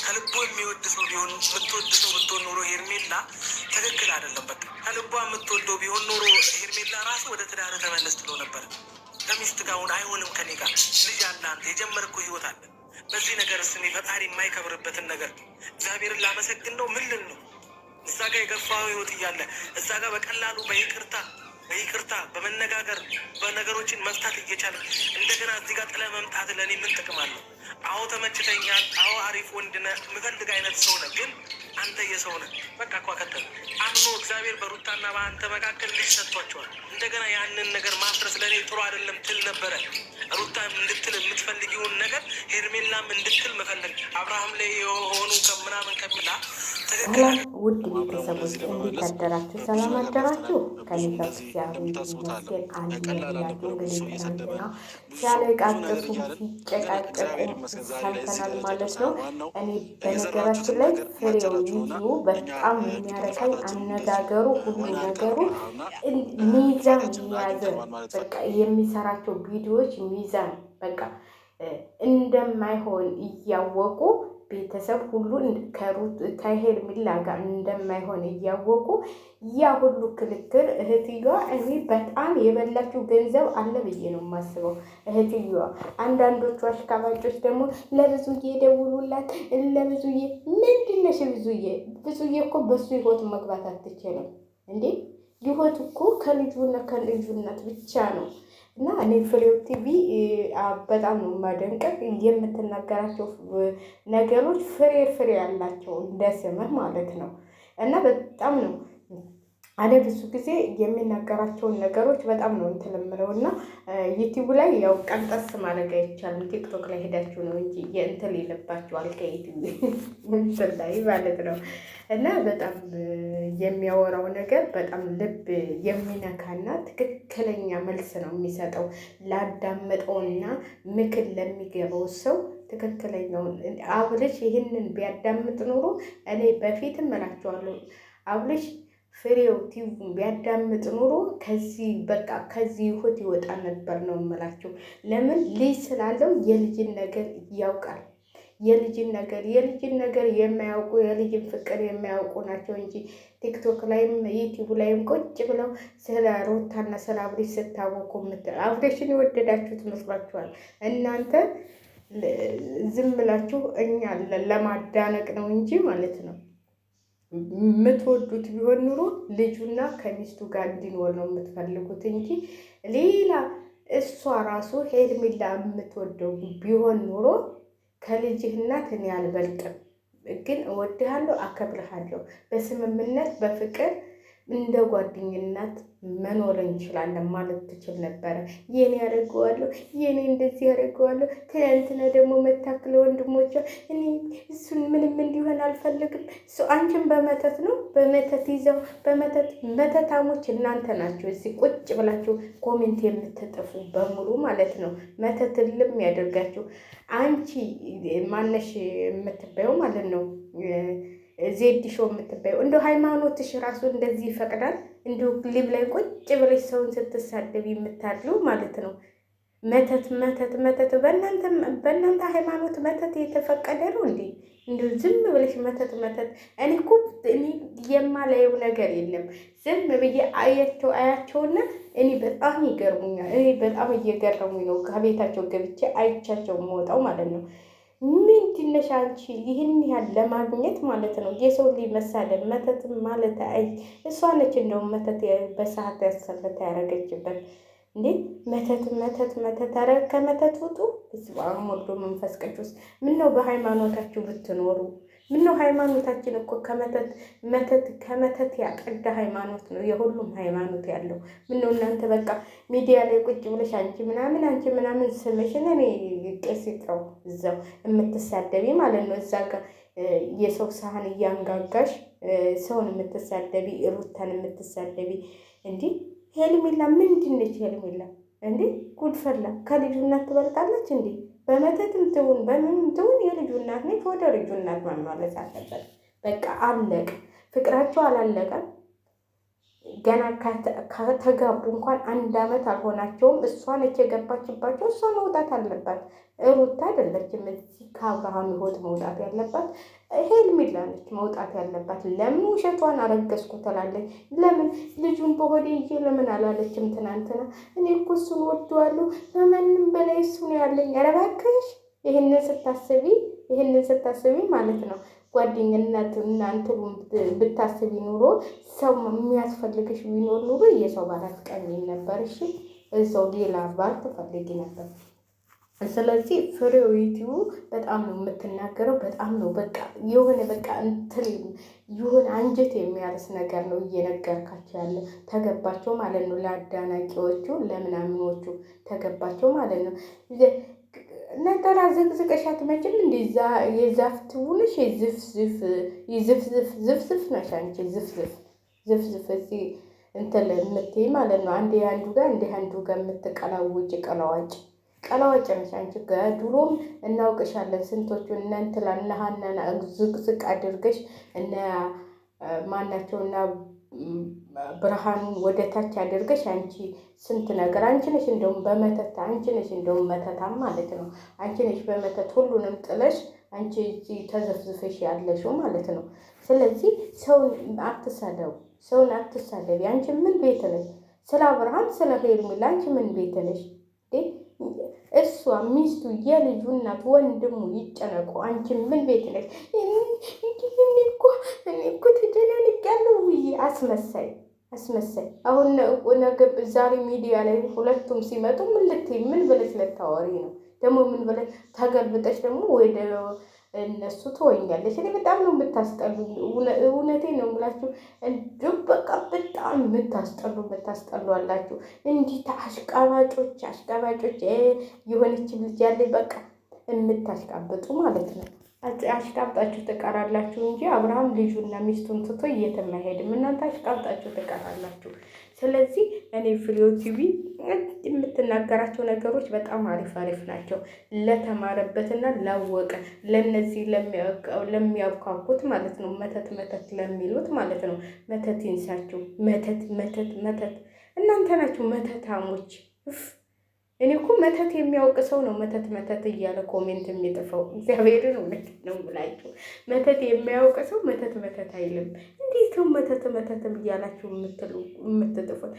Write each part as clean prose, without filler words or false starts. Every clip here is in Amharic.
ከልቦ የሚወድ ሰው ቢሆን የምትወድ ሰው ብትሆን ኖሮ ሄርሜላ ትክክል አይደለም። በቃ ከልቧ የምትወደው ቢሆን ኖሮ ሄርሜላ ራሱ ወደ ትዳር ተመለስ ትሎ ነበር። ከሚስት ጋር አሁን አይሆንም። ከኔ ጋር ልጅ አለ፣ አንተ የጀመርኩ ህይወት አለ። በዚህ ነገር ስኔ ፈጣሪ የማይከብርበትን ነገር እግዚአብሔርን ላመሰግን ነው። ምን ልል ነው? እዛ ጋር የገፋው ህይወት እያለ እዛ ጋር በቀላሉ በይቅርታ በመነጋገር በነገሮችን መፍታት እየቻለ እንደገና እዚህ ጋር ጥለህ መምጣት ለእኔ ምን ጥቅም አለው? አዎ ተመችተኛል። አዎ አሪፍ ወንድ ነህ፣ የምፈልግ አይነት ሰው ነህ። ግን አንተ የሰው ነህ። በቃ እኮ ከተል አምኖ እግዚአብሔር በሩታና በአንተ መካከል ልጅ ሰጥቷቸዋል። እንደገና ያንን ነገር ማፍረስ ለእኔ ጥሩ አይደለም ትል ነበረ። ሩታም እንድትል የምትፈልጊውን ነገር ሄርሜላም እንድትል መፈለግ አብርሃም ላይ የሆኑ ከምናምን ከሚላ ሰላም ውድ ቤተሰቦች እንዴት አደራችሁ? ሰላም አደራችሁ? ከኔጋ እግዚአብሔር ይመስገን አለሁላችሁ። እንግዲህ ትናንትና ሲያለቃቅሱ ሲጨቃጨቁ ሰምተናል ማለት ነው። እኔ በነገራችን ላይ ፍሬው ዩቲዩብ በጣም የሚያረካኝ አነጋገሩ፣ ሁሉ ነገሩ ሚዛን የያዘ በቃ የሚሰራቸው ቪዲዮዎች ሚዛን በቃ እንደማይሆን እያወቁ ቤተሰብ ሁሉ ከሄርሜላ ጋር እንደማይሆን እያወቁ ያ ሁሉ ክልክል እህትየዋ እኔ በጣም የበላችው ገንዘብ አለ ብዬ ነው የማስበው። እህትየዋ አንዳንዶቹ አሽቃባጮች ደግሞ ለብዙዬ ደውሉላት፣ ለብዙዬ ምንድነሽ? ብዙዬ እኮ በሱ ህይወት መግባት አትችልም እንዴ! ህይወት እኮ ከልጁነት ብቻ ነው። እና እኔ ፍሬው ቲቪ በጣም ነው የማደንቀው። የምትናገራቸው ነገሮች ፍሬ ያላቸው እንደ ስምህ ማለት ነው። እና በጣም ነው እኔ ብዙ ጊዜ የሚናገራቸውን ነገሮች በጣም ነው እንትን የምለው። እና ዩቲዩብ ላይ ያው ቀንጠስ ማድረግ አይቻልም። ቲክቶክ ላይ ሄዳችሁ ነው እንጂ የእንትን ይልባችኋል ከዩቲዩብ እንትን ላይ ማለት ነው። እና በጣም የሚያወራው ነገር በጣም ልብ የሚነካና ትክክለኛ መልስ ነው የሚሰጠው ላዳመጠውና ምክር ለሚገባው ሰው ትክክለኛውን። አብርሽ ይህንን ቢያዳምጥ ኖሮ እኔ በፊትም እላቸዋለሁ አብርሽ ፍሬው ቲቪን ቢያዳምጥ ኖሮ ከዚህ ህይወት ይወጣ ነበር ነው የምላቸው። ለምን ልጅ ስላለው የልጅን ነገር ያውቃል። የልጅን ነገር የማያውቁ የልጅን ፍቅር የማያውቁ ናቸው እንጂ ቲክቶክ ላይም ዩቲዩብ ላይም ቁጭ ብለው ስለ ሩታና ስለ አብርሽ ስታወቁ አብርሽን የወደዳችሁት መስሏችኋል እናንተ። ዝም ብላችሁ እኛ ለማዳነቅ ነው እንጂ ማለት ነው። የምትወዱት ቢሆን ኑሮ ልጁና ከሚስቱ ጋር እንዲኖር ነው የምትፈልጉት እንጂ ሌላ እሷ ራሱ ሄርሜላ የምትወደው ቢሆን ኑሮ ከልጅህ እናት እኔ አልበልጥም፣ ግን እወድሃለሁ፣ አከብርሃለሁ፣ በስምምነት በፍቅር እንደ ጓደኝነት መኖር እንችላለን ማለት ትችል ነበረ። የኔ ያደርገዋለሁ፣ የኔ እንደዚህ ያደርገዋለሁ። ትናንትና ደግሞ መታክለ ወንድሞቿ እኔ እሱን ምንም እንዲሆን አልፈልግም። እሱ አንቺን በመተት ነው በመተት ይዘው መተታሞች እናንተ ናቸው። እዚህ ቁጭ ብላችሁ ኮሜንት የምትጥፉ በሙሉ ማለት ነው። መተት ልም ያደርጋችሁ። አንቺ ማነሽ የምትባየው ማለት ነው ዜድ ሾው የምትባየው እንደ ሃይማኖትሽ ራሱ እንደዚህ ይፈቅዳል? እንዲሁ ሊብ ላይ ቁጭ ብለሽ ሰውን ስትሳደብ የምታድሉ ማለት ነው። መተት በእናንተ ሃይማኖት መተት የተፈቀደ ነው እንዴ? እንዲሁ ዝም ብለሽ መተት እኔ እኮ የማላየው ነገር የለም። ዝም ብዬ አያቸውና እኔ በጣም ይገርሙኛል። እኔ በጣም እየገረሙኝ ነው ከቤታቸው ገብቼ አይቻቸው የምወጣው ማለት ነው። ምንድነሽ አንቺ ይህን ያህል ለማግኘት ማለት ነው። የሰው ልጅ መሳደብ መተት ማለት እሷ ነች እንደውም መተት በሰዓት ያሰለታ ያደረገችበት እንዴ። መተት ኧረ ከመተት ውጡ። በስመ ወልዶ መንፈስ ቅዱስ። ምነው በሃይማኖታችሁ ብትኖሩ። ምነው ሃይማኖታችን እኮ ከመተት ያቀዳ ሃይማኖት ነው የሁሉም ሃይማኖት ያለው። ምነው እናንተ በቃ ሚዲያ ላይ ቁጭ ብለሽ አንቺ ምናምን ስምሽን እኔ ቄስ ይጥራው እዛው የምትሳደቢ ማለት ነው። እዛ ጋር የሰው ሳህን እያንጋጋሽ ሰውን የምትሳደቢ ሩታን የምትሳደቢ እንዲህ ሄርሜላ ምንድነች? ሄርሜላ እንዴ ጉድፈላ ከልጁ እናት ትበልጣለች እንዴ? በመተትም ትሁን በምንም ትሁን የልጁ እናት ነች። ወደ ልጁ እናት መመለስ አለበት። በቃ አለቀ። ፍቅራቸው አላለቀም። ገና ከተጋቡ እንኳን 1 ዓመት አልሆናቸውም። እሷ ነች የገባችባቸው። እሷ መውጣት አለባት። ሩታ አይደለችም እዚህ ከአብርሃም ሕይወት መውጣት ያለባት፣ ሄርሜላ ነች መውጣት ያለባት። ለምን ውሸቷን አረገዝኩ ትላለች? ለምን ልጁን በሆዴ ይዤ ለምን አላለችም ትናንትና? እኔ እኮ እሱን ወደዋለሁ ከማንም በላይ እሱ ነው ያለኝ። ኧረ እባክሽ ይህንን ስታስቢ ማለት ነው ጓደኝነት እናንተ ብታስቢ ኑሮ ሰው የሚያስፈልግሽ ቢኖር ኑሮ የሰው ባል አትቀሚም ነበር። እሺ እዛው ሌላ ባል ትፈልጊ ነበር። ስለዚህ ፍሬው ዩቲዩብ በጣም ነው የምትናገረው። በጣም ነው በቃ የሆነ በቃ እንትን የሆነ አንጀት የሚያርስ ነገር ነው እየነገርካቸው ያለ። ተገባቸው ማለት ነው ለአዳናቂዎቹ ለምናምኖቹ ተገባቸው ማለት ነው። ነጠላ ዝቅዝቀሽ አትመጭም እንደዛ የዛፍ ትውልሽ ዝፍዝፍ ነሽ አንቺ ዝፍዝፍ እዚህ እንትን የምትይ ማለት ነው። አንዴ አንዱ ጋር የምትቀላውጭ ቀላዋጭ ነሽ አንቺ። ድሮም እናውቅሻለን። ስንቶቹን እነ እንትላ እነ ሀናን ዝቅዝቅ አድርገሽ እነ ማናቸውና ብርሃኑን ወደ ታች አድርገሽ አንቺ ስንት ነገር አንቺ ነሽ። እንደውም በመተት አንቺ ነሽ እንደውም መተታም ማለት ነው። አንቺ ነሽ በመተት ሁሉንም ጥለሽ አንቺ እዚህ ተዘፍዝፈሽ ያለሽው ማለት ነው። ስለዚህ ሰውን አትሳደቢ። አንቺ ምን ቤት ነሽ? ስለ አብርሃም ስለ ሄርሜላ አንቺ ምን ቤት ነሽ? እሷ ሚስቱ የልጁ እናት ወንድሙ ይጨነቁ። አንቺ ምን ቤት ነሽ? እኔ እኮ ተጨናንቄያለሁ ብዬ አስመሳይ። አሁን ነገ ዛሬ ሚዲያ ላይ ሁለቱም ሲመጡ ምን ብለሽ ልታወሪ ነው? ደግሞ ምን ብለሽ ተገልብጠሽ ደግሞ ወደ እነሱ ትወኛለሽ። እኔ በጣም ነው የምታስጠሉ። እውነቴን ነው የምላችሁ። እንዲሁ በቃ በጣም የምታስጠሉ አላችሁ። እንዲህ አሽቃባጮች የሆነች ልጅ ያለች በቃ የምታሽቃብጡ ማለት ነው። አሽቃብጣችሁ ትቀራላችሁ እንጂ አብርሃም ልጁና ሚስቱን ትቶ የትም አይሄድም። እናንተ አሽቃብጣችሁ ትቀራላችሁ። ስለዚህ እኔ ፍሬው ቲቪ የምትናገራቸው ነገሮች በጣም አሪፍ ናቸው። ለተማረበትና ላወቀ ለነዚህ ለሚያብካኩት ማለት ነው መተት ለሚሉት ማለት ነው። መተት ይንሳችሁ። መተት እናንተ ናችሁ መተታሞች። እኔ እኮ መተት የሚያውቅ ሰው ነው መተት እያለ ኮሜንት የሚጥፈው። እግዚአብሔርን እውነት ነው ብላችሁ መተት የሚያውቅ ሰው መተት አይልም። እንዴት ነው መተትም እያላችሁ የምትጥፉት?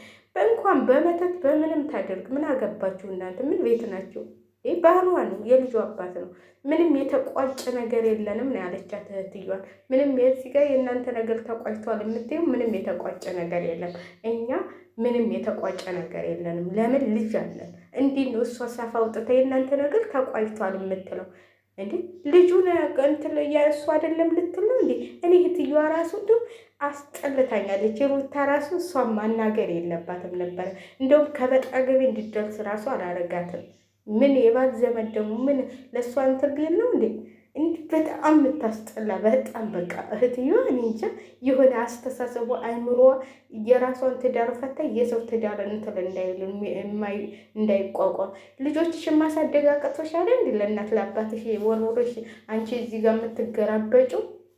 እንኳን በመተት በምንም ታደርግ ምን አገባችሁ እናንተ? ምን ቤት ናቸው? ባህሏ ነው፣ የልጁ አባት ነው። ምንም የተቋጨ ነገር የለንም ነው ያለቻት እህትየዋን። ምንም የዚህ ጋር የእናንተ ነገር ተቋጭቷል የምትይው ምንም የተቋጨ ነገር የለም። እኛ ምንም የተቋጨ ነገር የለንም። ለምን ልጅ አለን። እንዲህ ነው እሷ ሳፋ አውጥታ የእናንተ ነገር ተቋጭቷል የምትለው እንዴ? ልጁን እንትን እሱ አይደለም ልትል ነው እንዴ? እኔ እህትየዋ ራሱ እንደው አስጠልታኛለች። ሩታ ራሱ እሷን ማናገር የለባትም ነበረ። እንደውም ከበጣገቤ እንድደርስ ራሱ አላረጋትም። ምን የባል ዘመድ ደግሞ ምን ለእሷ እንትን ቢል ነው እንዴ? እንዲህ በጣም የምታስጠላ በጣም በቃ እህትየዋ እኔ እንጃ የሆነ አስተሳሰቡ አይምሮዋ የራሷን ትዳር ፈታ የሰው ትዳር እንትን እንዳይቋቋም ልጆችሽን ማሳደግ አቅቶሻል እንዲ ለእናት ለአባትሽ ወርወሮሽ አንቺ እዚህ ጋር የምትገራበጩ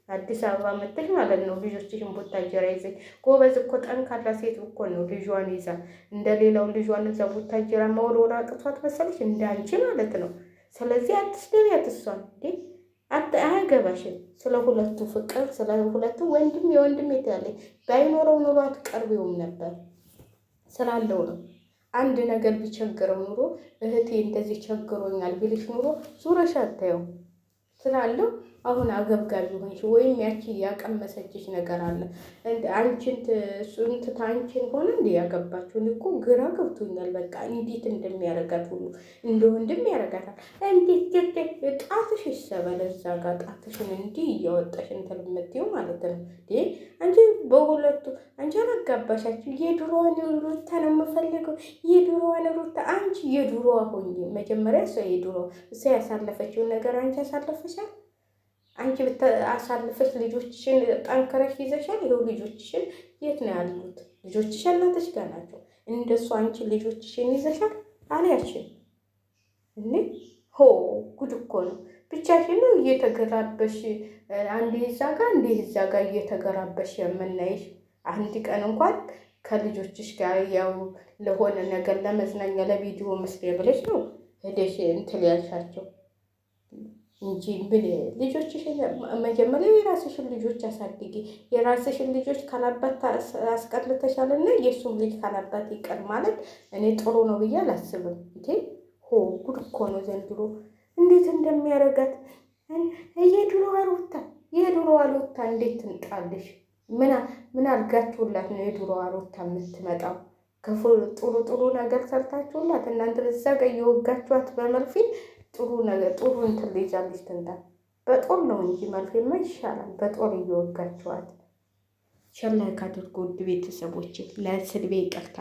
አዲስ አበባ መጥተሽ ማለት ነው። ልጆችሽን ቡታጀራ ይዘሽ ጎበዝ እኮ ጠንካራ ሴት እኮ ነው። ልጇን ይዛ እንደሌላው ልጇን እዛ ቡታጀራ መወርወር አቅቷት መሰለሽ እንደ አንቺ ማለት ነው። ስለዚህ አትስደቢያት እሷን እንዴ አያገባሽም። ስለ ሁለቱ ፍቅር ስለ ሁለቱ የወንድም የተያለኝ ባይኖረው ኑሮ አትቀርቢውም ነበር። ስላለው ነው። አንድ ነገር ቢቸግረው ኑሮ እህቴ እንደዚህ ቸግሮኛል ቢልሽ ኑሮ ዙረሽ አታየው። ስላለው አሁን አገብጋቢ ሆንሽ ወይም ያቺ ያቀመሰችሽ ነገር አለ። አንቺን ሆነ እንዲ ያገባችሁን እኮ ግራ ገብቶኛል። በቃ እንዴት እንደሚያረጋት ሁሉ እንደ ወንድም ያረጋታል። እንዴት ጣትሽ ይሰበል እዛ ጋር ጣትሽን እንዲህ እያወጣሽ እንትን የምትይው ማለት ነው። አንቺ በሁለቱ አንቺ አላጋባሻችሁ። የድሮዋን ሩታ ነው የምፈልገው። የድሮዋን ሩታ አንቺ የድሮዋ ሆኜ መጀመሪያ እሷ ያሳለፈችውን ነገር አንቺ ያሳለፈሻል። አንቺ አሳልፈሽ ልጆችሽን ጠንክረሽ ይዘሻል። ይኸው ልጆችሽን የት ነው ያሉት? ልጆችሽ እናትሽ ጋር ናቸው። እንደሱ አንቺ ልጆችሽን ይዘሻል አልያችን እኔ ጉድ እኮ ነው። ብቻሽን ነው እየተገራበሽ አንዴ እዛ ጋር እየተገራበሽ የምናይሽ። አንድ ቀን እንኳን ከልጆችሽ ጋር ያው ለሆነ ነገር ለመዝናኛ ለቪዲዮ መስሪያ ብለሽ ነው ሄደሽ እንትን ያልሻቸው እንጂ ምን ልጆችሽን መጀመሪያ የራስሽን ልጆች አሳድጊ። የራስሽን ልጆች ካላባት አስቀርተሻልና የእሱም ልጅ ካላባት ይቀር ማለት እኔ ጥሩ ነው ብዬ አላስብም። እንዴ ሆ ጉድ እኮ ነው ዘንድሮ እንዴት እንደሚያረጋት የድሮዋ ሩታ እንዴት ትንጣልሽ? ምን አድርጋችሁላት ነው የድሮዋ ሩታ የምትመጣው? ክፉ ጥሩ ነገር ሰርታችሁላት እናንተ በዛ ጋር እየወጋችኋት በመርፌ ጥሩ ነገር ጥሩ እንትን ልይዛለች ትንታ በጦር ነው እንጂ መርፌማ ይሻላል። በጦር እየወጋችኋት ሸር ላይክ አድርጉ ውድ ቤተሰቦች። ለስድቤ ይቅርታ።